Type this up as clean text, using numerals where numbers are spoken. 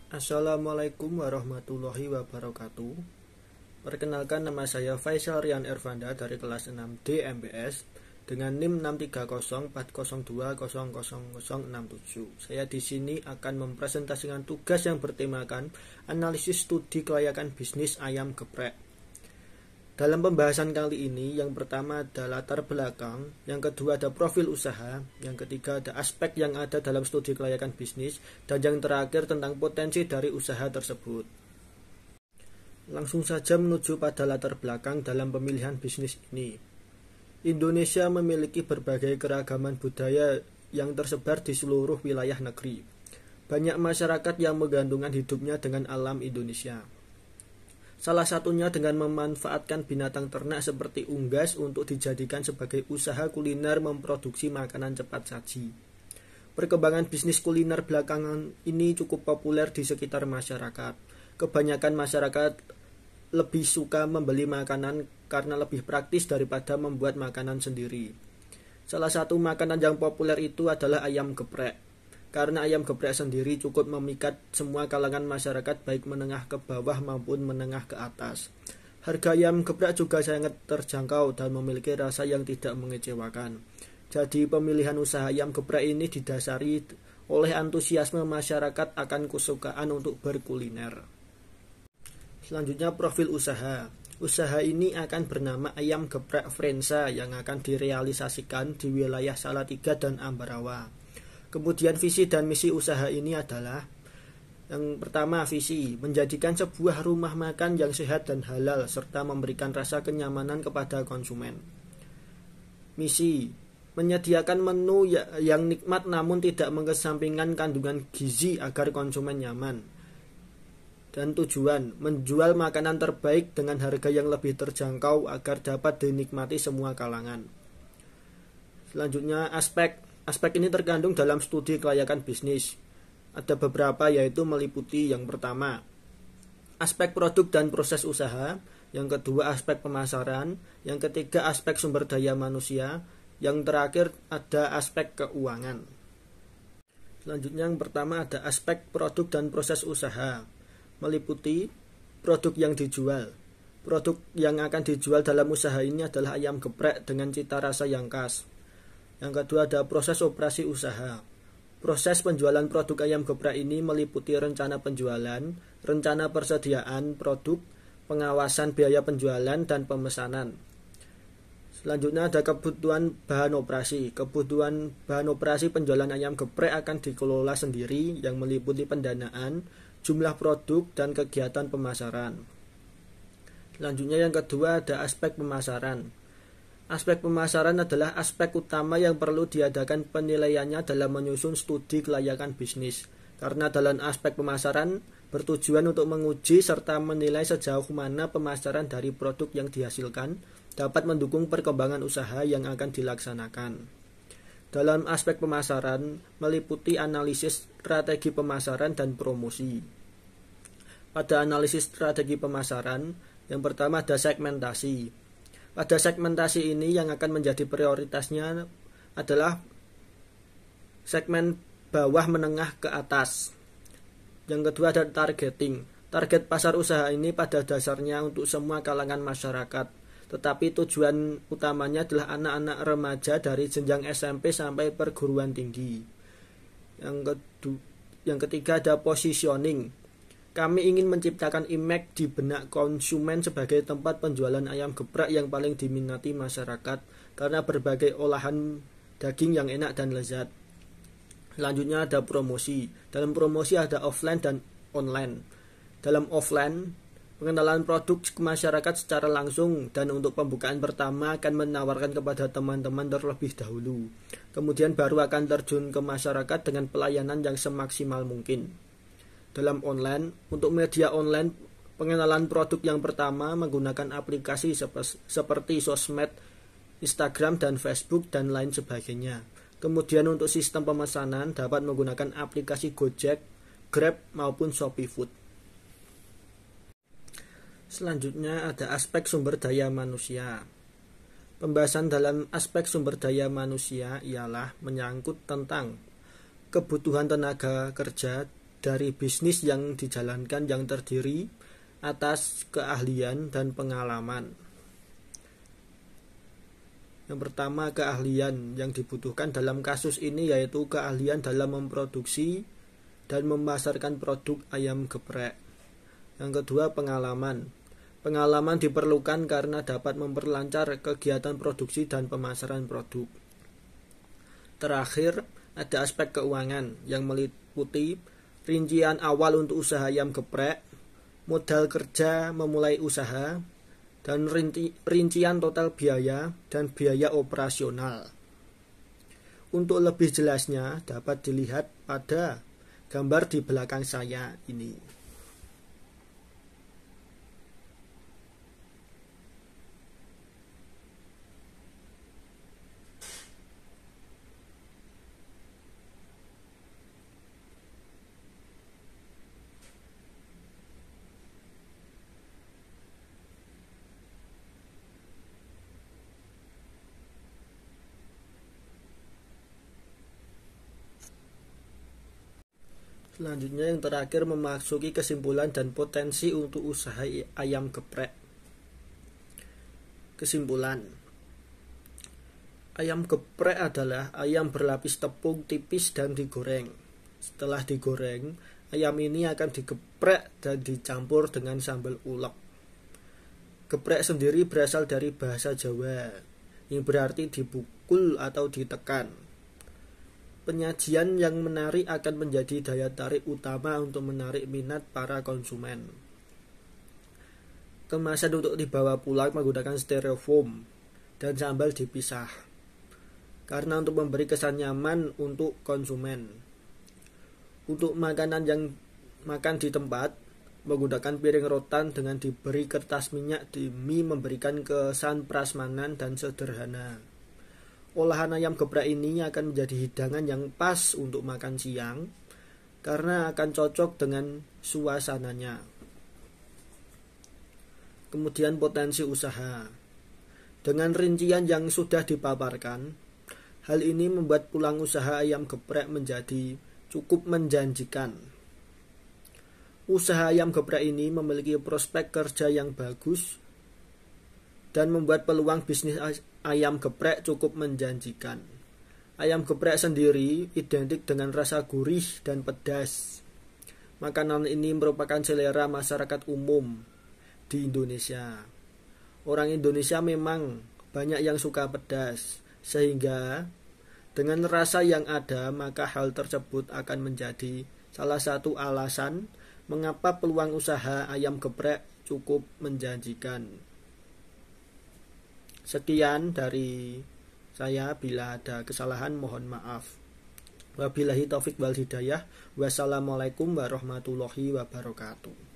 Assalamualaikum warahmatullahi wabarakatuh. Perkenalkan, nama saya Faisal Rian Ervanda dari kelas 6D MBS dengan NIM 63040020067. Saya di sini akan mempresentasikan tugas yang bertemakan analisis studi kelayakan bisnis ayam geprek. Dalam pembahasan kali ini, yang pertama ada latar belakang, yang kedua ada profil usaha, yang ketiga ada aspek yang ada dalam studi kelayakan bisnis, dan yang terakhir tentang potensi dari usaha tersebut. Langsung saja menuju pada latar belakang dalam pemilihan bisnis ini. Indonesia memiliki berbagai keragaman budaya yang tersebar di seluruh wilayah negeri. Banyak masyarakat yang menggantungkan hidupnya dengan alam Indonesia. Salah satunya dengan memanfaatkan binatang ternak seperti unggas untuk dijadikan sebagai usaha kuliner memproduksi makanan cepat saji. Perkembangan bisnis kuliner belakangan ini cukup populer di sekitar masyarakat. Kebanyakan masyarakat lebih suka membeli makanan karena lebih praktis daripada membuat makanan sendiri. Salah satu makanan yang populer itu adalah ayam geprek. Karena ayam geprek sendiri cukup memikat semua kalangan masyarakat baik menengah ke bawah maupun menengah ke atas. Harga ayam geprek juga sangat terjangkau dan memiliki rasa yang tidak mengecewakan. Jadi pemilihan usaha ayam geprek ini didasari oleh antusiasme masyarakat akan kesukaan untuk berkuliner. Selanjutnya profil usaha. Usaha ini akan bernama Ayam Geprek Frensa yang akan direalisasikan di wilayah Salatiga dan Ambarawa. Kemudian visi dan misi usaha ini adalah: yang pertama, visi menjadikan sebuah rumah makan yang sehat dan halal serta memberikan rasa kenyamanan kepada konsumen. Misi menyediakan menu yang nikmat namun tidak mengesampingkan kandungan gizi agar konsumen nyaman. Dan tujuan menjual makanan terbaik dengan harga yang lebih terjangkau agar dapat dinikmati semua kalangan. Selanjutnya, Aspek ini terkandung dalam studi kelayakan bisnis. Ada beberapa, yaitu meliputi: yang pertama, aspek produk dan proses usaha, yang kedua aspek pemasaran, yang ketiga aspek sumber daya manusia, yang terakhir ada aspek keuangan. Selanjutnya, yang pertama ada aspek produk dan proses usaha, meliputi produk yang dijual. Produk yang akan dijual dalam usaha ini adalah ayam geprek dengan cita rasa yang khas. Yang kedua ada proses operasi usaha. Proses penjualan produk ayam geprek ini meliputi rencana penjualan, rencana persediaan produk, pengawasan biaya penjualan, dan pemesanan. Selanjutnya ada kebutuhan bahan operasi. Kebutuhan bahan operasi penjualan ayam geprek akan dikelola sendiri yang meliputi pendanaan, jumlah produk, dan kegiatan pemasaran. Selanjutnya yang kedua ada aspek pemasaran. Aspek pemasaran adalah aspek utama yang perlu diadakan penilaiannya dalam menyusun studi kelayakan bisnis. Karena dalam aspek pemasaran bertujuan untuk menguji serta menilai sejauh mana pemasaran dari produk yang dihasilkan dapat mendukung perkembangan usaha yang akan dilaksanakan. Dalam aspek pemasaran meliputi analisis strategi pemasaran dan promosi. Pada analisis strategi pemasaran, yang pertama ada segmentasi. Pada segmentasi ini yang akan menjadi prioritasnya adalah segmen bawah menengah ke atas. Yang kedua ada targeting. Target pasar usaha ini pada dasarnya untuk semua kalangan masyarakat, tetapi tujuan utamanya adalah anak-anak remaja dari jenjang SMP sampai perguruan tinggi. Yang ketiga ada positioning. Kami ingin menciptakan image di benak konsumen sebagai tempat penjualan ayam geprek yang paling diminati masyarakat karena berbagai olahan daging yang enak dan lezat. Selanjutnya ada promosi. Dalam promosi ada offline dan online. Dalam offline, pengenalan produk ke masyarakat secara langsung dan untuk pembukaan pertama akan menawarkan kepada teman-teman terlebih dahulu. Kemudian baru akan terjun ke masyarakat dengan pelayanan yang semaksimal mungkin. Dalam online, untuk media online, pengenalan produk yang pertama menggunakan aplikasi seperti sosmed, Instagram dan Facebook dan lain sebagainya. Kemudian untuk sistem pemesanan dapat menggunakan aplikasi Gojek, Grab maupun Shopee Food. Selanjutnya ada aspek sumber daya manusia. Pembahasan dalam aspek sumber daya manusia ialah menyangkut tentang kebutuhan tenaga kerja dari bisnis yang dijalankan yang terdiri atas keahlian dan pengalaman. Yang pertama, keahlian yang dibutuhkan dalam kasus ini yaitu keahlian dalam memproduksi dan memasarkan produk ayam geprek. Yang kedua, pengalaman. Pengalaman diperlukan karena dapat memperlancar kegiatan produksi dan pemasaran produk. Terakhir, ada aspek keuangan yang meliputi rincian awal untuk usaha ayam geprek, modal kerja memulai usaha, dan rincian total biaya dan biaya operasional. Untuk lebih jelasnya dapat dilihat pada gambar di belakang saya ini. Selanjutnya yang terakhir memasuki kesimpulan dan potensi untuk usaha ayam geprek. Kesimpulan. Ayam geprek adalah ayam berlapis tepung tipis dan digoreng. Setelah digoreng, ayam ini akan digeprek dan dicampur dengan sambal ulek. Geprek sendiri berasal dari bahasa Jawa yang berarti dipukul atau ditekan. Penyajian yang menarik akan menjadi daya tarik utama untuk menarik minat para konsumen. Kemasan untuk dibawa pulang menggunakan styrofoam dan sambal dipisah, karena untuk memberi kesan nyaman untuk konsumen. Untuk makanan yang makan di tempat, menggunakan piring rotan dengan diberi kertas minyak demi memberikan kesan prasmanan dan sederhana. Olahan ayam geprek ini akan menjadi hidangan yang pas untuk makan siang karena akan cocok dengan suasananya. Kemudian potensi usaha. Dengan rincian yang sudah dipaparkan, hal ini membuat peluang usaha ayam geprek menjadi cukup menjanjikan. Usaha ayam geprek ini memiliki prospek kerja yang bagus dan membuat peluang bisnis ayam geprek cukup menjanjikan. Ayam geprek sendiri identik dengan rasa gurih dan pedas. Makanan ini merupakan selera masyarakat umum di Indonesia. Orang Indonesia memang banyak yang suka pedas, sehingga dengan rasa yang ada maka hal tersebut akan menjadi salah satu alasan mengapa peluang usaha ayam geprek cukup menjanjikan. Sekian dari saya, bila ada kesalahan mohon maaf. Wabillahi taufik wal hidayah. Wassalamualaikum warahmatullahi wabarakatuh.